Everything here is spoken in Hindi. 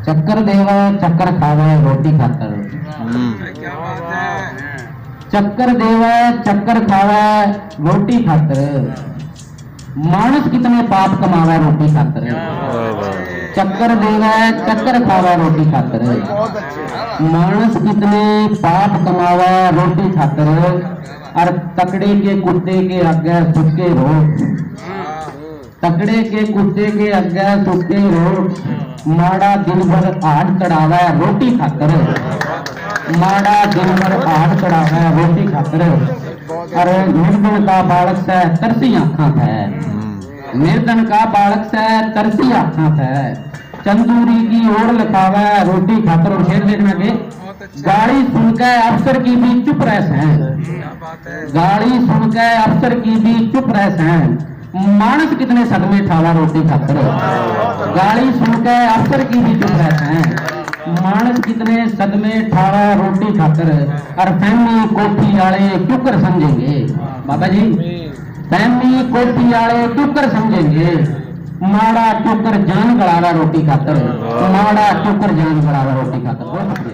चक्कर देवे चक्कर खावे रोटी खातर। चक्कर देवे चक्कर खावे रोटी खातर। मानस कितने पाप कमावे रोटी खातर। चक्कर देवे चक्कर खावे रोटी खातर। मानस कितने पाप कमावे रोटी खातर। और तकड़े के कुत्ते के आगे सुखे रोट। तकड़े के कुत्ते के आगे सुखे रोट। माड़ा दिन भर आठ चढ़ावा रोटी खातर। माड़ा दिन भर आठ चढ़ावा रोटी खातर। और निर्धन का बालक से तरसी आंखा है। निर्धन का बालक से तरसी आंखा है। चंदूरी की ओर लिखावा रोटी खातर। और शेर देखना के गाड़ी सुनकर अफसर की भी चुप रह। गाड़ी सुनकर अफसर की भी चुप रह। मानस कितने सदमे ठावा रोटी खातर। गाली सुनकर अफसर की भी चुप रहते हैं। मानस कितने सदमे ठावा रोटी खातर। और फैमी कोठी आले क्यों कर समझेंगे बाबा जी। फैमी कोठी आले क्यों कर समझेंगे। माड़ा क्यों कर जान गड़ावा रोटी खातर। माड़ा क्यों कर जान गड़ावा रोटी खातर। बहुत शुक्रिया।